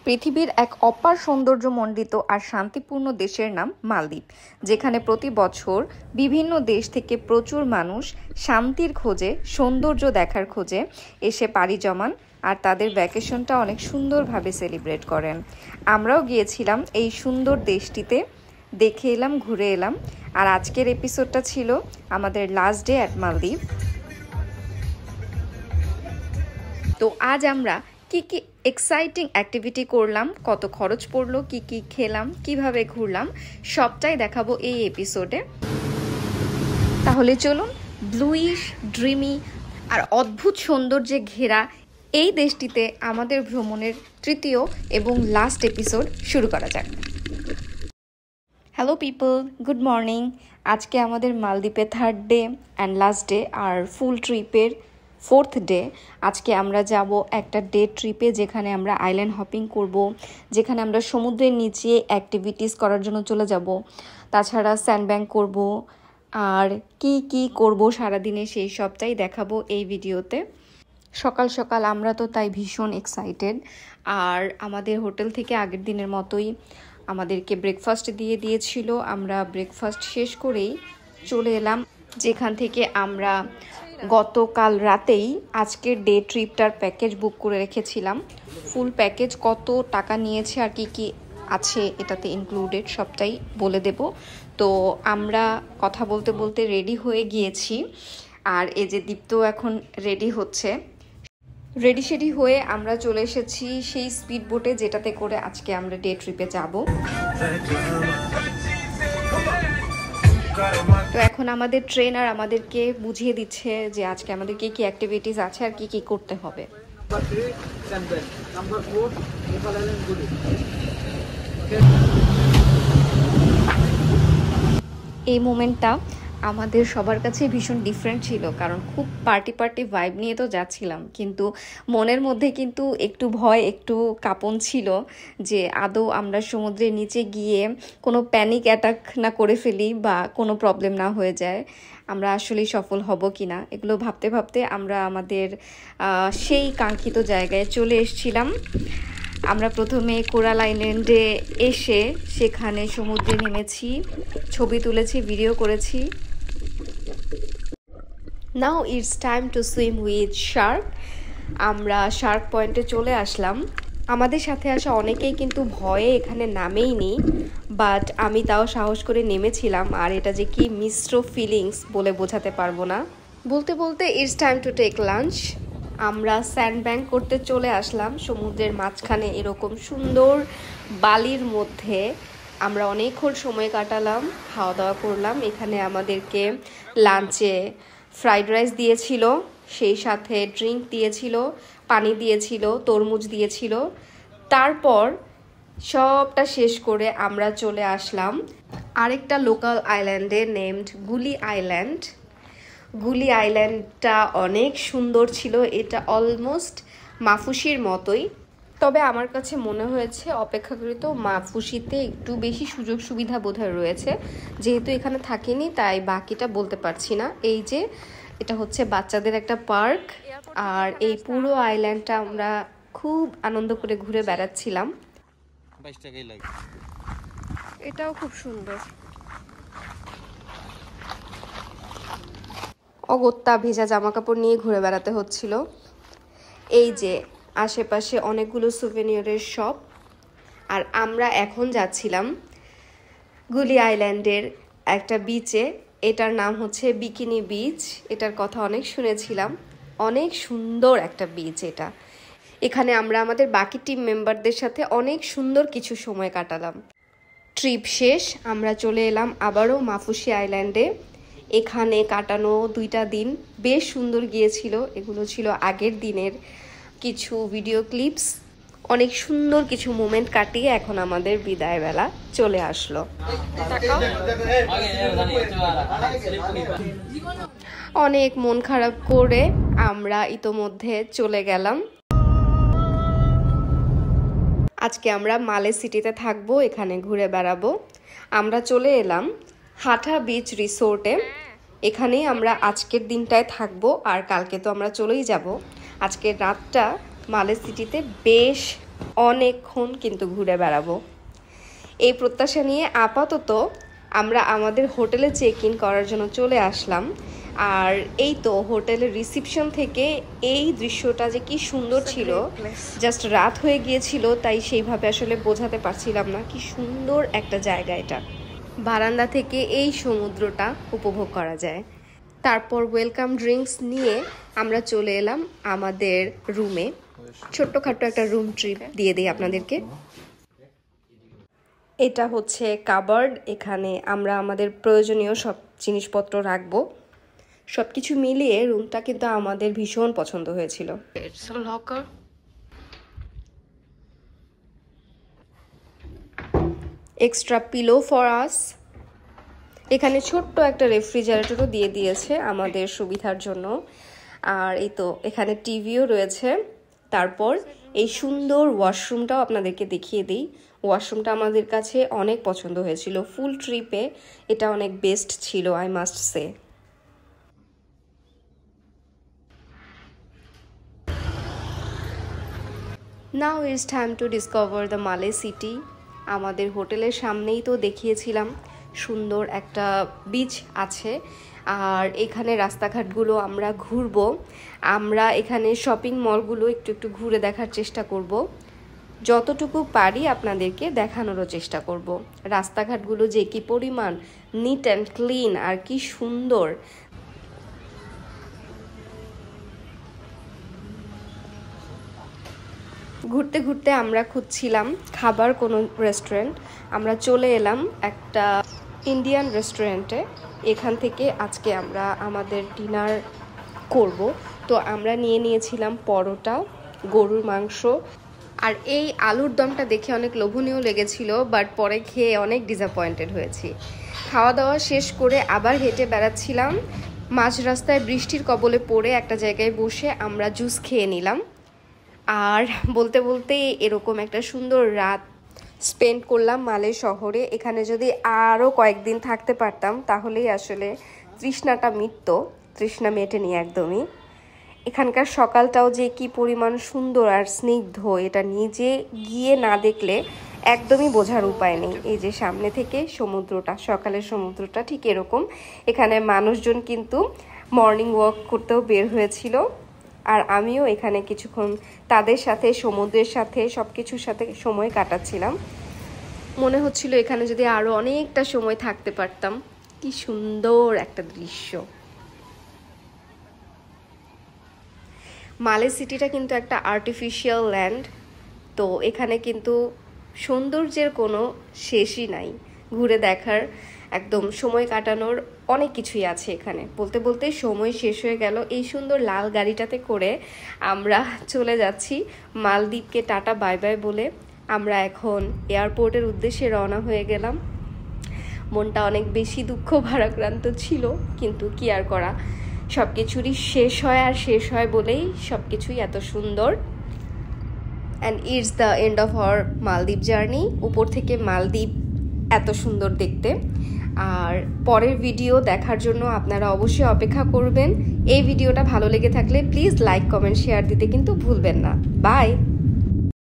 পৃথিবীর এক অপার সৌন্দর্যমণ্ডিত আর শান্তিপূর্ণ দেশের নাম মালদ্বীপ, যেখানে প্রতি বছর বিভিন্ন দেশ থেকে প্রচুর মানুষ শান্তির খোঁজে, সৌন্দর্য দেখার খোঁজে এসে পাড়ি জমান আর তাদের ভ্যাকেশনটা অনেক সুন্দরভাবে সেলিব্রেট করেন। আমরাও গিয়েছিলাম এই সুন্দর দেশটিতে, দেখে এলাম, ঘুরে এলাম। আর আজকের এপিসোডটা ছিল আমাদের লাস্ট ডে অ্যাট মালদ্বীপ। তো আজ আমরা কি কি এক্সাইটিং অ্যাক্টিভিটি করলাম, কত খরচ পড়লো, কি কি খেলাম, কিভাবে ঘুরলাম, সবটাই দেখাবো এই এপিসোডে। তাহলে চলুন ব্লুইশ, ড্রিমি আর অদ্ভুত সৌন্দর্যে ঘেরা এই দেশটিতে আমাদের ভ্রমণের তৃতীয় এবং লাস্ট এপিসোড শুরু করা যাক। Hello people, good morning. আজকে আমাদের মালদ্বীপে third day and last day আর ফুল ট্রিপের ফোর্থ ডে। আজকে আমরা যাব একটা ডে ট্রিপে, যেখানে আমরা আইল্যান্ড হপিং করব, যেখানে আমরা সমুদ্রের নিচে অ্যাক্টিভিটিস করার জন্য চলে যাব, তাছাড়া স্যান্ডব্যাংক করব আর কি কি করব সারাদিনে সেই সবটাই দেখাবো এই ভিডিওতে। সকাল সকাল আমরা তো তাই ভীষণ এক্সাইটেড। আর আমাদের হোটেল থেকে আগের দিনের মতোই আমাদেরকে ব্রেকফাস্ট দিয়ে দিয়েছিল। আমরা ব্রেকফাস্ট শেষ করেই চলে এলাম যেখান থেকে আমরা গতকাল রাতেই আজকের ডে ট্রিপটার প্যাকেজ বুক করে রেখেছিলাম। ফুল প্যাকেজ কত টাকা নিয়েছে আর কি কি আছে এটাতে ইনক্লুডেড সবটাই বলে দেব। তো আমরা কথা বলতে বলতে রেডি হয়ে গিয়েছি, আর এই যে দীপ্ত এখন রেডি হচ্ছে। রেডি শেডি হয়ে আমরা চলে এসেছি সেই স্পিড বোটে, যেটাতে করে আজকে আমরা ডে ট্রিপে যাব। তো এখন আমাদের ট্রেনার আমাদেরকে বুঝিয়ে দিচ্ছে যে আজকে আমাদের কি কি অ্যাক্টিভিটিস আছে আর কি কি করতে হবে। এই মোমেন্টটা আমাদের সবার কাছে ভীষণ ডিফারেন্ট ছিল, কারণ খুব পার্টি ভাইব নিয়ে তো যাচ্ছিলাম, কিন্তু মনের মধ্যে কিন্তু একটু ভয়, একটু কাঁপন ছিল যে আদৌ আমরা সমুদ্রের নিচে গিয়ে কোনো প্যানিক অ্যাটাক না করে ফেলি বা কোনো প্রবলেম না হয়ে যায়, আমরা আসলেই সফল হব কি না, এগুলো ভাবতে ভাবতে আমরা আমাদের সেই কাঙ্ক্ষিত জায়গায় চলে এসেছিলাম। আমরা প্রথমে কোরাল আইল্যান্ডে এসে সেখানে সমুদ্রে নেমেছি, ছবি তুলেছি, ভিডিও করেছি। Now it's time to swim with Shark. আমরা শার্ক পয়েন্টে চলে আসলাম। আমাদের সাথে আসা অনেকেই কিন্তু ভয়ে এখানে নামেইনি, বাট আমি তাও সাহস করে নেমেছিলাম। আর এটা যে কি মিশ্র ফিলিংস বলে বোঝাতে পারবো না। বলতে বলতে it's time to take lunch. আমরা স্যান্ডব্যাংক করতে চলে আসলাম সমুদ্রের মাঝখানে, এরকম সুন্দর বালির মধ্যে আমরা অনেকক্ষণ সময় কাটালাম, খাওয়া দাওয়া করলাম। এখানে আমাদেরকে লাঞ্চে ফ্রাইড রাইস দিয়েছিল, সেই সাথে ড্রিঙ্ক দিয়েছিল, পানি দিয়েছিল, তরমুজ দিয়েছিল। তারপর সবটা শেষ করে আমরা চলে আসলাম আরেকটা লোকাল আইল্যান্ডে নেমড গুলি আইল্যান্ড। গুলি আইল্যান্ডটা অনেক সুন্দর ছিল, এটা অলমোস্ট মাফুসির মতোই, তবে আমার কাছে মনে হয়েছে অপেক্ষাকৃত মাফুসিতে একটু বেশি সুযোগ সুবিধা বোধহয় রয়েছে। যেহেতু এখানে থাকিনি তাই বাকিটা বলতে পারছি না। এই যে এটা হচ্ছে বাচ্চাদের একটা পার্ক, আর এই পুরো আইল্যান্ডটা আমরা খুব আনন্দ করে ঘুরে বেড়াচ্ছিলাম। এটাও খুব সুন্দর। অগত্যা ভেজা জামা কাপড় নিয়ে ঘুরে বেড়াতে হচ্ছিল। এই যে আশেপাশে অনেকগুলো সুভেনিয়ারের শপ। আর আমরা এখন যাচ্ছিলাম গুলি আইল্যান্ডের একটা বিচে, এটার নাম হচ্ছে বিকিনি বিচ। এটার কথা অনেক শুনেছিলাম, অনেক সুন্দর একটা বিচ এটা। এখানে আমরা আমাদের বাকি টিম মেম্বারদের সাথে অনেক সুন্দর কিছু সময় কাটালাম। ট্রিপ শেষ, আমরা চলে এলাম আবারও মাফুসি আইল্যান্ডে। এখানে কাটানো 2টা দিন বেশ সুন্দর গিয়েছিল। এগুলো ছিল আগের দিনের কিছু ভিডিও ক্লিপস। অনেক সুন্দর কিছু মোমেন্ট কাটিয়ে এখন আমাদের বিদায় বেলা চলে আসলো। অনেক মন খারাপ করে আমরা ইতোমধ্যে চলে গেলাম। আজকে আমরা মালে সিটিতে থাকবো, এখানে ঘুরে বেড়াবো। আমরা চলে এলাম হাটা বিচ রিসোর্টে। এখানেই আমরা আজকের দিনটায় থাকবো, আর কালকে তো আমরা চলেই যাব। আজকের রাতটা মালে সিটিতে বেশ অনেকক্ষণ কিন্তু ঘুরে বেড়াবো। এই প্রত্যাশা নিয়ে আপাতত আমরা আমাদের হোটেলে চেক ইন করার জন্য চলে আসলাম। আর এই তো হোটেলের রিসিপশন থেকে এই দৃশ্যটা যে কি সুন্দর ছিল, জাস্ট রাত হয়ে গিয়েছিল তাই সেইভাবে আসলে বোঝাতে পারছিলাম না কি সুন্দর একটা জায়গা এটা। বারান্দা থেকে এই সমুদ্রটা উপভোগ করা যায়। তারপর ওয়েলকাম ড্রিঙ্কস নিয়ে আমরা চলে এলাম আমাদের রুমে। ছোট্টখাট্ট একটা রুম ট্রিপ দিয়ে দিই আপনাদেরকে। এটা হচ্ছে কাবার্ড, এখানে আমরা আমাদের প্রয়োজনীয় সব জিনিসপত্র রাখবো। সব কিছু মিলিয়ে রুমটা কিন্তু আমাদের ভীষণ পছন্দ হয়েছিল। Extra pillow for us. এখানে ছোট্ট একটা রেফ্রিজারেটরও দিয়ে দিয়েছে আমাদের সুবিধার জন্য। আর এই তো এখানে টিভিও রয়েছে। তারপর এই সুন্দর ওয়াশরুমটাও আপনাদেরকে দেখিয়ে দিই। ওয়াশরুমটা আমাদের কাছে অনেক পছন্দ হয়েছিল। ফুল ট্রিপে এটা অনেক বেস্ট ছিল, I must say. Now it's time to discover the মালে সিটি। আমাদের হোটেলের সামনেই তো দেখিয়েছিলাম সুন্দর একটা বিচ আছে। আর এখানে রাস্তাঘাটগুলো আমরা ঘুরবো। আমরা এখানে শপিং মলগুলো একটু একটু ঘুরে দেখার চেষ্টা করব। যতটুকু পারি আপনাদেরকে দেখানোরও চেষ্টা করব। রাস্তাঘাটগুলো যে কি পরিমাণ নিট অ্যান্ড ক্লিন আর কি সুন্দর। ঘুরতে ঘুরতে আমরা খুঁজছিলাম খাবার কোনো রেস্টুরেন্ট। আমরা চলে এলাম একটা ইন্ডিয়ান রেস্টুরেন্টে। এখান থেকে আজকে আমরা আমাদের ডিনার করব। তো আমরা নিয়েছিলাম পরোটা, গরুর মাংস আর এই আলুর দমটা দেখে অনেক লোভনীয় লেগেছিল, বাট পরে খেয়ে অনেক ডিসঅ্যাপয়েন্টেড হয়েছি। খাওয়া দাওয়া শেষ করে আবার হেঁটে বেড়াচ্ছিলাম। মাঝ রাস্তায় বৃষ্টির কবলে পড়ে একটা জায়গায় বসে আমরা জুস খেয়ে নিলাম। আর বলতে বলতে এরকম একটা সুন্দর রাত স্পেন্ড করলাম মালে শহরে। এখানে যদি আরও কয়েকদিন থাকতে পারতাম তাহলেই আসলে তৃষ্ণাটা মিটত। তৃষ্ণা মেটেনি একদমই। এখানকার সকালটাও যে কি পরিমাণ সুন্দর আর স্নিগ্ধ, এটা নিজে গিয়ে না দেখলে একদমই বোঝার উপায় নেই। এই যে সামনে থেকে সমুদ্রটা, সকালের সমুদ্রটা ঠিক এরকম। এখানে মানুষজন কিন্তু মর্নিং ওয়াক করতেও বের হয়েছিল। আর আমিও এখানে কিছুক্ষণ তাদের সাথে, সমুদ্রের সাথে, সব কিছুর সাথে সময় কাটাচ্ছিলাম। মনে হচ্ছিল এখানে যদি আরও অনেকটা সময় থাকতে পারতাম। কি সুন্দর একটা দৃশ্য। মালে সিটিটা কিন্তু একটা আর্টিফিশিয়াল ল্যান্ড। তো এখানে কিন্তু সৌন্দর্যের কোনো শেষই নাই। ঘুরে দেখার, একদম সময় কাটানোর অনেক কিছুই আছে এখানে। বলতে বলতে সময় শেষ হয়ে গেল। এই সুন্দর লাল গাড়িটাতে করে আমরা চলে যাচ্ছি মালদ্বীপকে টাটা বাই বাই বলে। আমরা এখন এয়ারপোর্টের উদ্দেশ্যে রওনা হয়ে গেলাম। মনটা অনেক বেশি দুঃখ ভারাক্রান্ত ছিল, কিন্তু কি আর করা, সব কিছুরই শেষ হয়। আর শেষ হয় বলেই সব কিছুই এত সুন্দর। And it's the end of our মালদ্বীপ জার্নি। উপর থেকে মালদ্বীপ এত সুন্দর দেখতে। আর পরের ভিডিও দেখার জন্য আপনারা অবশ্যই অপেক্ষা করবেন। এই ভিডিওটা ভালো লেগে থাকলে প্লিজ লাইক, কমেন্ট, শেয়ার দিতে কিন্তু ভুলবেন না। বাই।